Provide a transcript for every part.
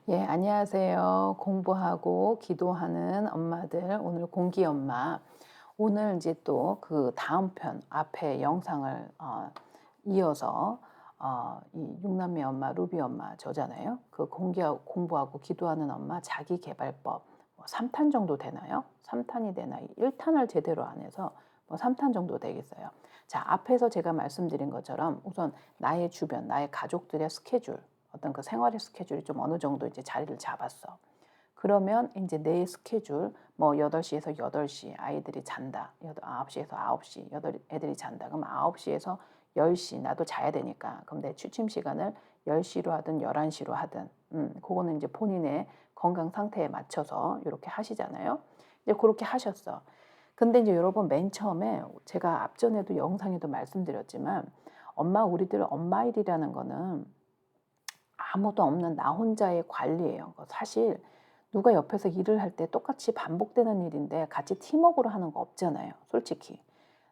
예, 안녕하세요. 공부하고 기도하는 엄마들, 오늘 공기 엄마. 오늘 이제 또 그 다음 편 앞에 영상을 이어서 이 육남매 엄마, 루비 엄마 저잖아요. 그 공부하고 기도하는 엄마 자기 개발법 3탄 정도 되나요? 3탄이 되나요? 1탄을 제대로 안 해서 뭐 3탄 정도 되겠어요. 자, 앞에서 제가 말씀드린 것처럼 우선 나의 주변, 나의 가족들의 스케줄, 어떤 그 생활의 스케줄이 좀 어느 정도 이제 자리를 잡았어. 그러면 이제 내 스케줄 뭐 8시에서 8시 아이들이 잔다. 9시에서 9시 애들이 잔다. 그럼 9시에서 10시 나도 자야 되니까. 그럼 내 취침 시간을 10시로 하든 11시로 하든 그거는 이제 본인의 건강 상태에 맞춰서 이렇게 하시잖아요. 이제 그렇게 하셨어. 근데 이제 여러분 맨 처음에 제가 앞전에도 영상에도 말씀드렸지만 우리들 엄마 일이라는 거는 아무도 없는 나 혼자의 관리예요. 사실 누가 옆에서 일을 할 때 똑같이 반복되는 일인데 같이 팀워크로 하는 거 없잖아요, 솔직히.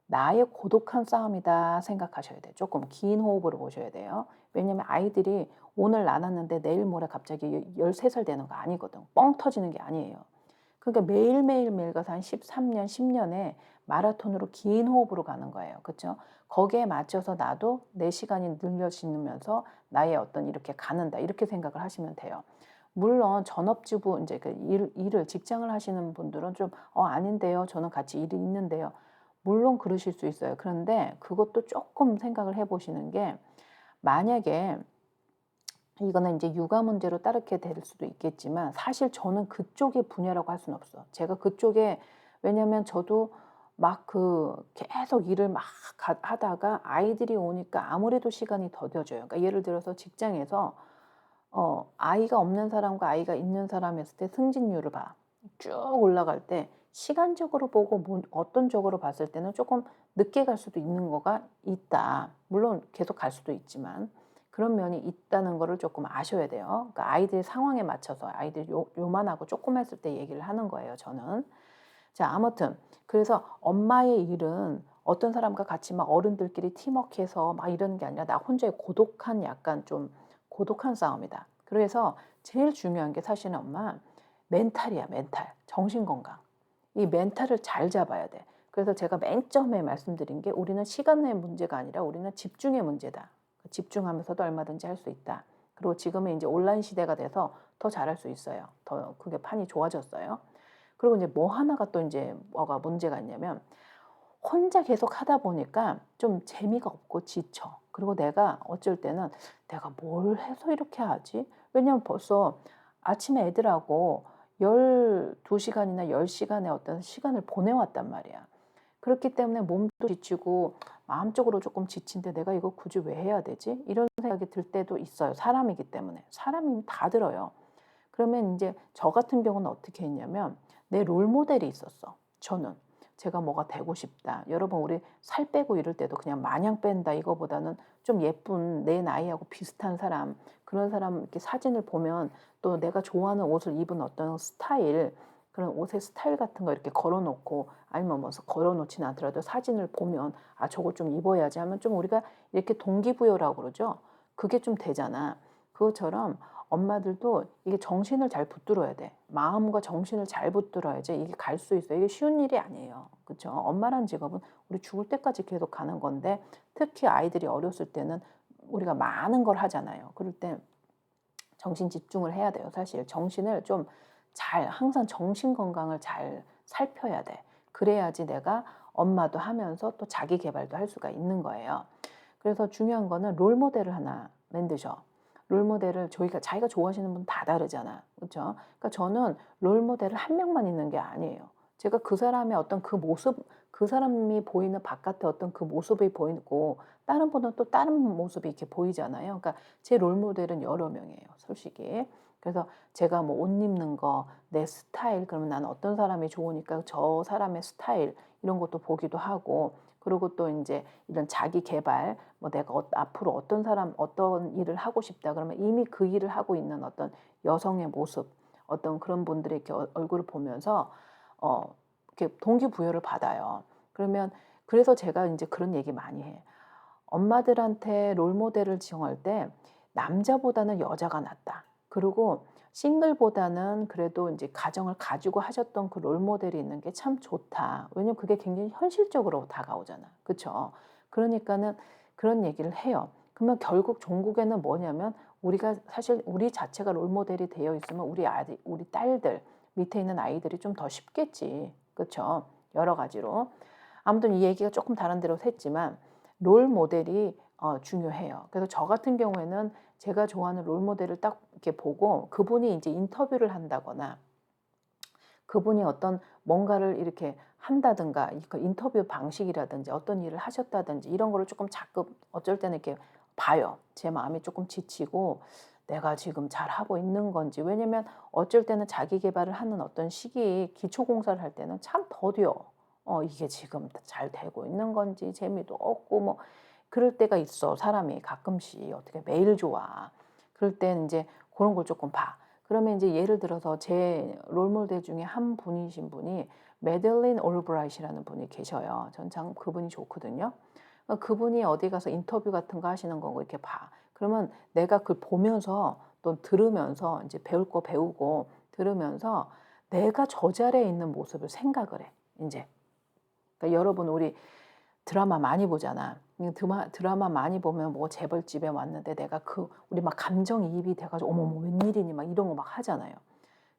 나의 고독한 싸움이다 생각하셔야 돼요. 조금 긴 호흡으로 보셔야 돼요. 왜냐면 아이들이 오늘 낳았는데 내일 모레 갑자기 13살 되는 거 아니거든. 뻥 터지는 게 아니에요. 그러니까 매일매일 가서 한 13년, 10년에 마라톤으로 긴 호흡으로 가는 거예요. 그렇죠? 거기에 맞춰서 나도 내 시간이 늘려지면서 나의 어떤 이렇게 가는다. 이렇게 생각을 하시면 돼요. 물론 전업주부 이제 그 일을 직장을 하시는 분들은 좀 아닌데요. 저는 같이 일이 있는데요. 물론 그러실 수 있어요. 그런데 그것도 조금 생각을 해 보시는 게 만약에 이거는 이제 육아 문제로 따르게 될 수도 있겠지만 사실 저는 그쪽의 분야라고 할 수는 없어. 제가 그쪽에 왜냐면 저도 막 계속 일을 막 하다가 아이들이 오니까 아무래도 시간이 더뎌져요. 그러니까 예를 들어서 직장에서 아이가 없는 사람과 아이가 있는 사람 했을 때 승진율을 봐. 쭉 올라갈 때 시간적으로 보고 어떤 쪽으로 봤을 때는 조금 늦게 갈 수도 있는 거가 있다. 물론 계속 갈 수도 있지만 그런 면이 있다는 거를 조금 아셔야 돼요. 그러니까 아이들 상황에 맞춰서 아이들이 요만하고 조그맸을 때 얘기를 하는 거예요, 저는. 자, 아무튼 그래서 엄마의 일은 어떤 사람과 같이 막 어른들끼리 팀워크해서 막 이러는 게 아니라 나 혼자의 고독한 약간 좀 고독한 싸움이다. 그래서 제일 중요한 게 사실은 엄마 멘탈이야, 멘탈. 정신 건강. 이 멘탈을 잘 잡아야 돼. 그래서 제가 맨 처음에 말씀드린 게 우리는 시간의 문제가 아니라 우리는 집중의 문제다. 집중하면서도 얼마든지 할 수 있다. 그리고 지금은 이제 온라인 시대가 돼서 더 잘할 수 있어요. 더 그게 판이 좋아졌어요. 그리고 이제 뭐 하나가 또 이제 뭐가 문제가 있냐면 혼자 계속 하다 보니까 좀 재미가 없고 지쳐. 그리고 내가 어쩔 때는 '내가 뭘 해서 이렇게 하지?' 왜냐면 벌써 아침에 애들하고 12 시간이나 10 시간의 어떤 시간을 보내왔단 말이야. 그렇기 때문에 몸도 지치고 마음적으로 조금 지친데 '내가 이거 굳이 왜 해야 되지?' 이런 생각이 들 때도 있어요, 사람이기 때문에. 사람이면 다 들어요. 그러면 인제 저 같은 경우는 어떻게 했냐면 내 롤모델이 있었어, 저는. 제가 뭐가 되고 싶다. 여러분 우리 살 빼고 이럴 때도 그냥 마냥 뺀다 이거보다는 좀 예쁜 내 나이하고 비슷한 사람, 그런 사람 이렇게 사진을 보면 또 내가 좋아하는 옷을 입은 어떤 스타일, 그런 옷의 스타일 같은 거 이렇게 걸어 놓고 아니면 뭐 걸어 놓지는 않더라도 사진을 보면 '아 저거 좀 입어야지.' 하면 좀 우리가 이렇게 동기부여라고 그러죠. 그게 좀 되잖아. 그것처럼 엄마들도 이게 정신을 잘 붙들어야 돼. 마음과 정신을 잘 붙들어야지 이게 갈 수 있어요. 이게 쉬운 일이 아니에요. 그쵸? 엄마란 직업은 우리 죽을 때까지 계속 가는 건데 특히 아이들이 어렸을 때는 우리가 많은 걸 하잖아요. 그럴 때 정신 집중을 해야 돼요. 사실 정신을 좀 잘 항상 정신 건강을 잘 살펴야 돼. 그래야지 내가 엄마도 하면서 또 자기 계발도 할 수가 있는 거예요. 그래서 중요한 거는 롤 모델을 하나 만드셔. 롤 모델을 자기가 좋아하시는 분 다 다르잖아. 그쵸? 그러니까 저는 롤 모델을 한 명만 있는 게 아니에요. 제가 그 사람의 어떤 그 모습, 그 사람이 보이는 바깥의 어떤 그 모습이 보이고 다른 분은 또 다른 모습이 이렇게 보이잖아요. 그러니까 제 롤 모델은 여러 명이에요, 솔직히. 그래서 제가 뭐 옷 입는 거, 내 스타일, 그러면 나는 어떤 사람이 좋으니까 저 사람의 스타일 이런 것도 보기도 하고 그리고 또 인제 이런 자기 계발 뭐 내가 앞으로 어떤 일을 하고 싶다 그러면 이미 그 일을 하고 있는 어떤 여성의 모습 어떤 그런 분들의 이렇게 얼굴을 보면서 이렇게 동기부여를 받아요. 그래서 제가 인제 그런 얘기 많이 해. 엄마들한테 롤 모델을 지정할 때 남자보다는 여자가 낫다. 그리고 싱글보다는 그래도 이제 가정을 가지고 하셨던 그 롤 모델이 있는 게 참 좋다. 왜냐면 그게 굉장히 현실적으로 다가오잖아. 그쵸? 그러니까는 그런 얘기를 해요. 그러면 결국 종국에는 뭐냐면 우리가 사실 우리 자체가 롤 모델이 되어 있으면 우리 아이 우리 딸들 밑에 있는 아이들이 좀 더 쉽겠지. 그쵸? 여러 가지로. 아무튼 이 얘기가 조금 다른 데로 샜지만 롤 모델이 중요해요. 그래서 저 같은 경우에는 제가 좋아하는 롤 모델을 딱 이렇게 보고 그분이 이제 인터뷰를 한다거나 그분이 어떤 뭔가를 이렇게 한다든가 그 인터뷰 방식이라든지 어떤 일을 하셨다든지 이런 거를 조금 자꾸 어쩔 때는 이렇게 봐요. 제 마음이 조금 지치고 내가 지금 잘하고 있는 건지. 왜냐면 어쩔 때는 자기 개발을 하는 어떤 시기에 기초 공사를 할 때는 참 더뎌. 이게 지금 잘 되고 있는 건지 재미도 없고 뭐 그럴 때가 있어. 사람이 가끔씩 어떻게 매일 좋아. 그럴 땐 이제 그런 걸 조금 봐. 그러면 이제 예를 들어서 제 롤모델 중에 한 분이신 분이 매들린 올브라이트라는 분이 계셔요. 전 참 그분이 좋거든요. 그분이 어디 가서 인터뷰 같은 거 하시는 거 이렇게 봐. 그러면 내가 그걸 보면서 또 들으면서 이제 배울 거 배우고 들으면서 내가 저 자리에 있는 모습을 생각을 해. 이제 그러니까 여러분 우리 드라마 많이 보잖아. 드라마 많이 보면 뭐 재벌집에 왔는데 내가 우리 막 감정이입이 돼가지고 어머머 웬일이니 막 이런 거 막 하잖아요.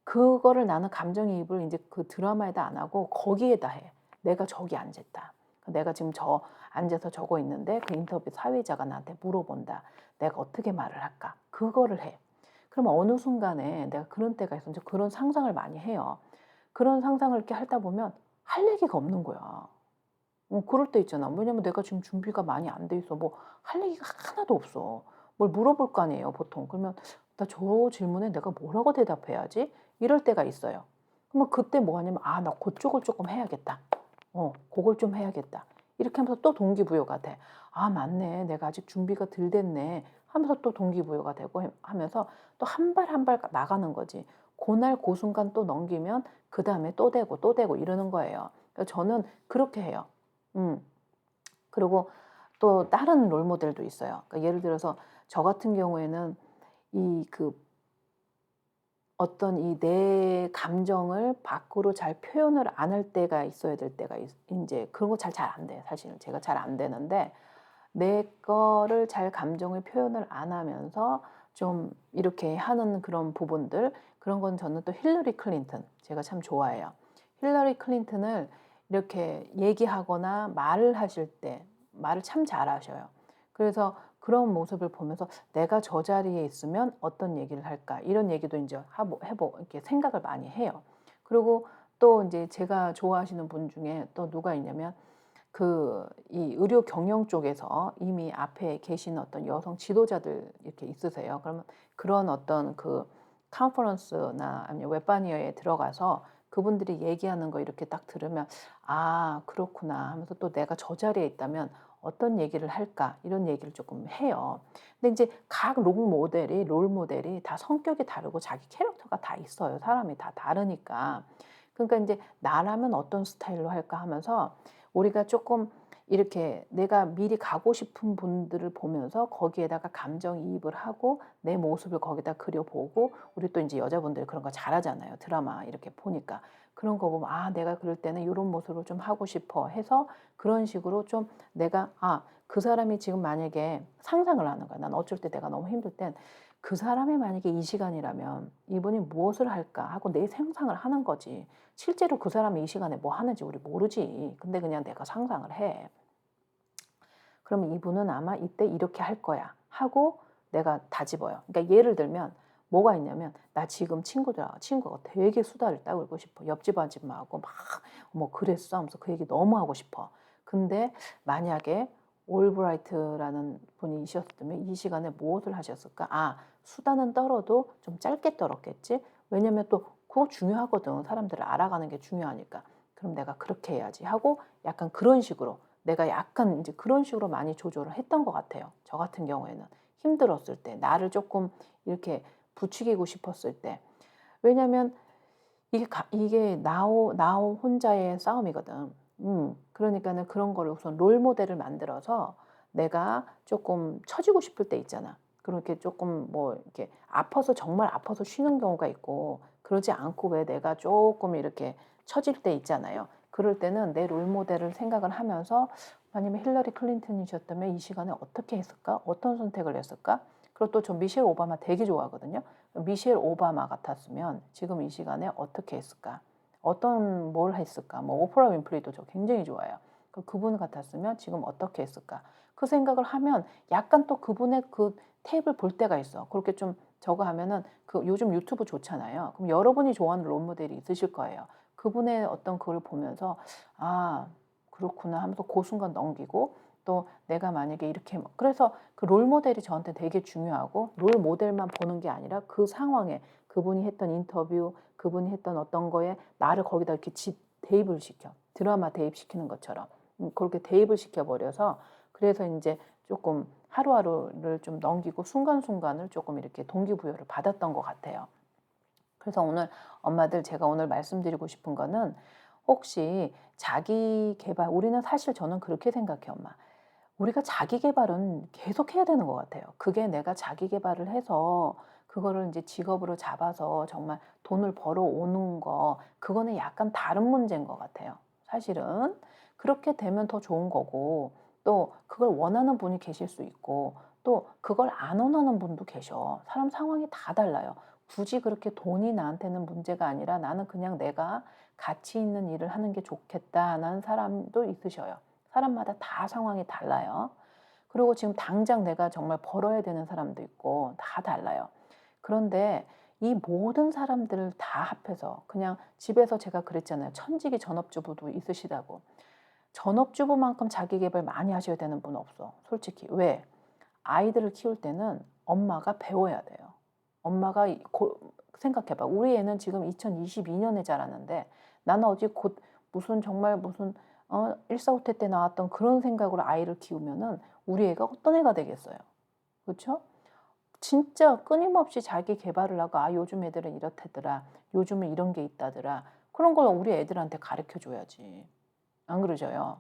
그거를 나는 감정이입을 이제 그 드라마에다 안 하고 거기에다 해. 내가 저기 앉았다. 내가 지금 앉아서 저거 있는데 그 인터뷰 사회자가 나한테 물어본다. 내가 어떻게 말을 할까? 그거를 해. 그러면 어느 순간에 내가 그런 때가 있어. 이제 그런 상상을 많이 해요. 그런 상상을 이렇게 하다 보면 할 얘기가 없는 거야. 그럴 때 있잖아. 왜냐면 내가 지금 준비가 많이 안 돼 있어. 뭐 할 얘기가 하나도 없어. 뭘 물어볼 거 아니에요, 보통. 그러면 '나 저 질문에 내가 뭐라고 대답해야지?' 이럴 때가 있어요. 그러면 그때 뭐 하냐면 '아 나 고쪽을 조금 해야겠다. 고걸 좀 해야겠다.' 이렇게 하면서 또 동기부여가 돼. '아 맞네. 내가 아직 준비가 덜 됐네.' 하면서 또 동기부여가 되고 하면서 또 한 발 한 발 나가는 거지. 고날 고 순간 또 넘기면 그다음에 또 되고 또 되고 이러는 거예요. 그러니까 저는 그렇게 해요. 음. 그리고 또 다른 롤 모델도 있어요. 그러니까 예를 들어서 저 같은 경우에는 이 어떤 이 내 감정을 밖으로 잘 표현을 안 할 때가 있어야 될 때가 인제 그런 거 잘 안 돼 사실은. 제가 잘 안 되는데 내 거를 잘 감정을 표현을 안 하면서 좀 이렇게 하는 그런 부분들 그런 건 저는 또 힐러리 클린턴 제가 참 좋아해요. 힐러리 클린턴을 이렇게 얘기하거나 말을 하실 때 말을 참 잘하셔요. 그래서 그런 모습을 보면서 '내가 저 자리에 있으면 어떤 얘기를 할까?' 이런 얘기도 인제 해 보고 이렇게 생각을 많이 해요. 그리고 또 인제 제가 좋아하시는 분 중에 또 누가 있냐면 이 의료 경영 쪽에서 이미 앞에 계신 어떤 여성 지도자들 이렇게 있으세요. 그러면 그런 어떤 컨퍼런스나 아니면 웹바니어에 들어가서 그분들이 얘기하는 거 이렇게 딱 들으면 '아 그렇구나.' 하면서 또 '내가 저 자리에 있다면 어떤 얘기를 할까?' 이런 얘기를 조금 해요. 근데 인제 각 롤 모델이 다 성격이 다르고 자기 캐릭터가 다 있어요. 사람이 다 다르니까. 그러니까 인제 '나라면 어떤 스타일로 할까?' 하면서 우리가 조금 이렇게 내가 미리 가고 싶은 분들을 보면서 거기에다가 감정이입을 하고 내 모습을 거기다 그려보고 우리 또 인제 여자분들이 그런 거 잘하잖아요, 드라마 이렇게 보니까. 그런 거 보면 '아 내가 그럴 때는 요런 모습을 좀 하고 싶어.' 해서 그런 식으로 좀 내가 그 사람이 지금 만약에 상상을 하는 거야. 난 어쩔 때 내가 너무 힘들 땐 '그 사람이 만약에 이 시간이라면 이분이 무엇을 할까?' 하고 내 상상을 하는 거지. 실제로 그 사람이 이 시간에 뭐 하는지 우리 모르지. 근데 그냥 내가 상상을 해. 그러면 '이분은 아마 이때 이렇게 할 거야.' 하고 내가 다집어요. 그러니까 예를 들면 뭐가 있냐면 나 지금 친구가 되게 수다를 떨고 싶어. 옆집 아줌마하고 막 "어머 그랬어?" 하면서 그 얘기 너무 하고 싶어. 근데 만약에 올브라이트라는 분이 셨으면 이 시간에 무엇을 하셨을까? 수다는 떨어도 좀 짧게 떨었겠지? 왜냐면 또 그거 중요하거든. 사람들을 알아가는 게 중요하니까. '그럼 내가 그렇게 해야지.' 하고 약간 그런 식으로 내가 약간 인제 그런 식으로 많이 조절을 했던 것 같아요. 저 같은 경우에는. 힘들었을 때 나를 쪼끔 이렇게 부추기고 싶었을 때. 왜냐면 이게 나 혼자의 싸움이거든. 그러니까는 그런 거를 우선 롤 모델을 만들어서 내가 쪼끔 처지고 싶을 때 있잖아. 그렇게 조금 뭐 이렇게 아파서 정말 아파서 쉬는 경우가 있고 그러지 않고 왜 내가 조금 이렇게 처질 때 있잖아요. 그럴 때는 내 롤 모델을 생각을 하면서 만약에 힐러리 클린턴이셨다면 이 시간에 어떻게 했을까? 어떤 선택을 했을까? 그리고 또 저 미셸 오바마 되게 좋아하거든요. 미셸 오바마 같았으면 지금 이 시간에 어떻게 했을까? 어떤 뭘 했을까? 뭐 오프라 윈프리도 저 굉장히 좋아해요. 그분 같았으면 지금 어떻게 했을까? 그 생각을 하면 약간 또 그분의 그 테이프를 볼 때가 있어. 그렇게 좀 저거 하면은 그 요즘 유튜브 좋잖아요. 그럼 여러분이 좋아하는 롤 모델이 있으실 거예요. 그분의 어떤 그걸 보면서 아 그렇구나 하면서 그 순간 넘기고 또 내가 만약에 이렇게 그래서 그 롤 모델이 저한테 되게 중요하고 롤 모델만 보는 게 아니라 그 상황에 그분이 했던 인터뷰, 그분이 했던 어떤 거에 나를 거기다 이렇게 대입을 시켜. 드라마 대입시키는 것처럼. 그렇게 대입을 시켜버려서 그래서 이제 조금 하루하루를 좀 넘기고 순간순간을 조금 이렇게 동기부여를 받았던 것 같아요. 그래서 오늘 엄마들 제가 오늘 말씀드리고 싶은 거는 혹시 자기 개발, 우리는 사실 저는 그렇게 생각해요, 엄마. 우리가 자기 개발은 계속 해야 되는 것 같아요. 그게 내가 자기 개발을 해서 그거를 이제 직업으로 잡아서 정말 돈을 벌어오는 거, 그거는 약간 다른 문제인 것 같아요. 사실은. 그렇게 되면 더 좋은 거고, 또 그걸 원하는 분이 계실 수 있고, 또 그걸 안 원하는 분도 계셔. 사람 상황이 다 달라요. 굳이 그렇게 돈이 나한테는 문제가 아니라 나는 그냥 내가 가치 있는 일을 하는 게 좋겠다는 사람도 있으셔요. 사람마다 다 상황이 달라요. 그리고 지금 당장 내가 정말 벌어야 되는 사람도 있고 다 달라요. 그런데 이 모든 사람들을 다 합해서 그냥 집에서 제가 그랬잖아요. 천직이 전업주부도 있으시다고. 전업주부만큼 자기 개발 많이 하셔야 되는 분 없어. 솔직히. 왜? 아이들을 키울 때는 엄마가 배워야 돼요. 엄마가 생각해봐. 우리 애는 지금 2022년에 자라는데 나는 어디 곧 무슨 정말 무슨 145태 때 나왔던 그런 생각으로 아이를 키우면은 우리 애가 어떤 애가 되겠어요. 그렇죠? 진짜 끊임없이 자기 개발을 하고 아 요즘 애들은 이렇다더라. 요즘은 이런 게 있다더라. 그런 걸 우리 애들한테 가르쳐 줘야지. 안 그러셔요.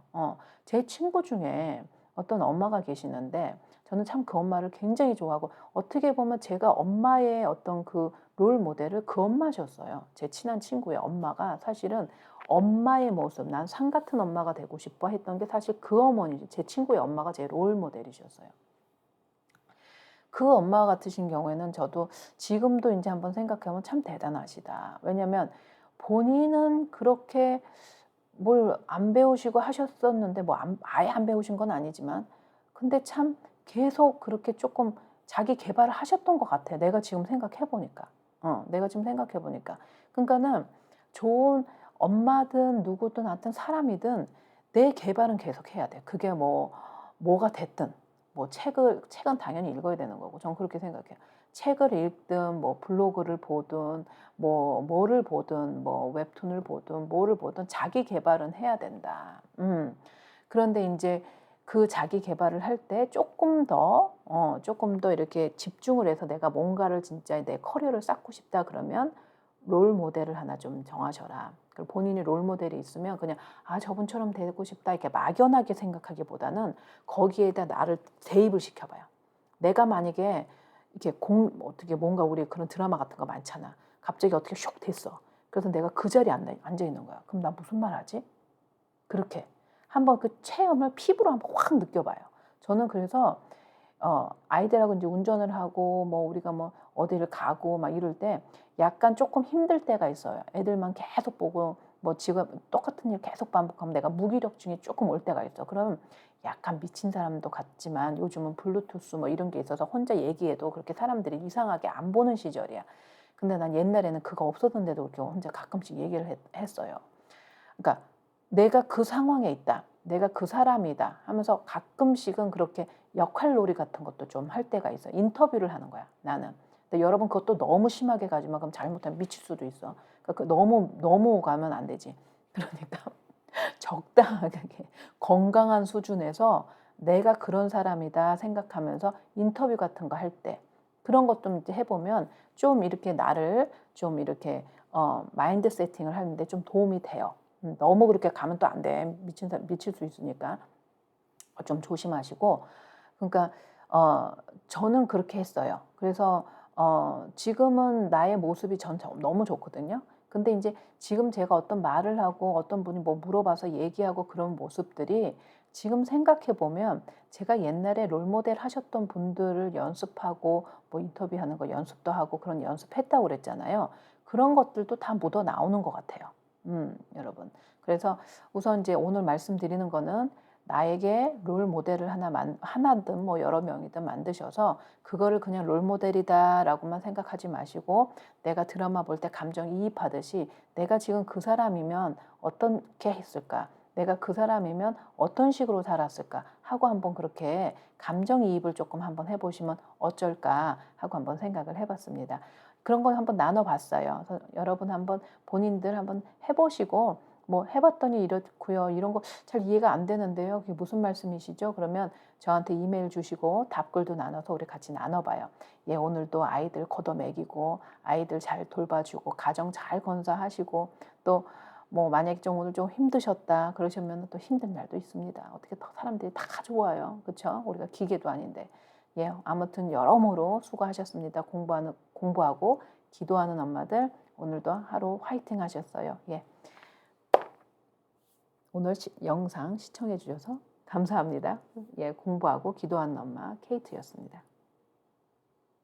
제 친구 중에 어떤 엄마가 계시는데 저는 참 그 엄마를 굉장히 좋아하고 어떻게 보면 제가 엄마의 어떤 그 롤 모델을 그 엄마셨어요. 제 친한 친구의 엄마가 사실은 엄마의 모습, 난 산 같은 엄마가 되고 싶어 했던 게 사실 그 어머니, 제 친구의 엄마가 제 롤 모델이셨어요. 그 엄마 같으신 경우에는 저도 지금도 이제 한번 생각해보면 참 대단하시다. 왜냐면 본인은 그렇게 뭘 안 배우시고 하셨었는데 뭐 아예 안 배우신 건 아니지만 근데 참 계속 그렇게 조금 자기 개발을 하셨던 것 같아. 내가 지금 생각해 보니까. 내가 지금 생각해 보니까. 그러니까는 좋은 엄마든 누구든 하여튼 사람이든 내 개발은 계속 해야 돼. 그게 뭐가 됐든. 뭐 책은 당연히 읽어야 되는 거고. 전 그렇게 생각해요. 책을 읽든 뭐 블로그를 보든 뭐를 보든 뭐 웹툰을 보든 뭐를 보든 자기 개발은 해야 된다. 그런데 이제 그 자기 개발을 할 때 조금 더 이렇게 집중을 해서 내가 뭔가를 진짜 내 커리어를 쌓고 싶다 그러면 롤 모델을 하나 좀 정하셔라. 그리고 본인이 롤 모델이 있으면 그냥 아 저분처럼 되고 싶다 이렇게 막연하게 생각하기보다는 거기에다 나를 대입을 시켜봐요. 내가 만약에 이렇게 어떻게 뭔가 우리 그런 드라마 같은 거 많잖아. 갑자기 어떻게 슉 됐어. 그래서 내가 그 자리에 앉아 있는 거야. 그럼 나 무슨 말 하지? 그렇게 한번 그 체험을 피부로 한번 확 느껴봐요. 저는 그래서 아이들하고 이제 운전을 하고 뭐 우리가 뭐 어디를 가고 막 이럴 때 약간 조금 힘들 때가 있어요. 애들만 계속 보고 뭐 지금 똑같은 일 계속 반복하면 내가 무기력증이 조금 올 때가 있어. 그럼 약간 미친 사람도 같지만 요즘은 블루투스 뭐 이런 게 있어서 혼자 얘기해도 그렇게 사람들이 이상하게 안 보는 시절이야. 근데 난 옛날에는 그거 없었는데도 그렇게 혼자 가끔씩 얘기를 했어요. 그러니까 내가 그 상황에 있다. 내가 그 사람이다 하면서 가끔씩은 그렇게 역할놀이 같은 것도 좀 할 때가 있어. 인터뷰를 하는 거야, 나는. 근데 여러분 그것도 너무 심하게 가지만 그럼 잘못하면 미칠 수도 있어. 그러니까 너무 가면 안 되지. 그러니까 적당하게 건강한 수준에서 내가 그런 사람이다 생각하면서 인터뷰 같은 거 할 때 그런 것 좀 이제 해보면 좀 이렇게 나를 좀 이렇게 마인드 세팅을 하는데 좀 도움이 돼요. 너무 그렇게 가면 또 안 돼. 미칠 수 있으니까 좀 조심하시고. 그러니까 어 저는 그렇게 했어요. 그래서 지금은 나의 모습이 전 너무 좋거든요. 근데 인제 지금 제가 어떤 말을 하고 어떤 분이 뭐 물어봐서 얘기하고 그런 모습들이 지금 생각해 보면 제가 옛날에 롤모델 하셨던 분들을 연습하고 뭐 인터뷰하는 거 연습도 하고 그런 연습했다고 그랬잖아요. 그런 것들도 다 묻어 나오는 것 같아요. 여러분. 그래서 우선 인제 오늘 말씀드리는 거는 나에게 롤 모델을 하나든 뭐 여러 명이든 만드셔서 그거를 그냥 '롤 모델이다.'라고만 생각하지 마시고 내가 드라마 볼 때 감정이입하듯이 '내가 지금 그 사람이면 어떻게 했을까? 내가 그 사람이면 어떤 식으로 살았을까?' 하고 한번 그렇게 감정이입을 조금 한번 해 보시면 어쩔까 하고 한번 생각을 해 봤습니다. 그런 걸 한번 나눠 봤어요. 그래서 여러분 한번 본인들 한번 해 보시고 뭐 "해 봤더니 이렇고요. 이런 거 잘 이해가 안 되는데요. 그게 무슨 말씀이시죠?" 그러면 저한테 이메일 주시고 답글도 나눠서 우리 같이 나눠 봐요. "예 오늘도 아이들 걷어먹이고 아이들 잘 돌봐주고 가정 잘 건사하시고 또 뭐 만약에 좀 오늘 좀 힘드셨다." 그러시면은 또 힘든 날도 있습니다. 어떻게 다 사람들이 다 좋아요. 그쵸? 우리가 기계도 아닌데. 예 아무튼 여러모로 수고하셨습니다. 공부하고 기도하는 엄마들 오늘도 하루 화이팅 하셨어요. 예. 오늘 영상 시청해 주셔서 감사합니다. 예, 공부하고 기도하는 엄마 케이트였습니다.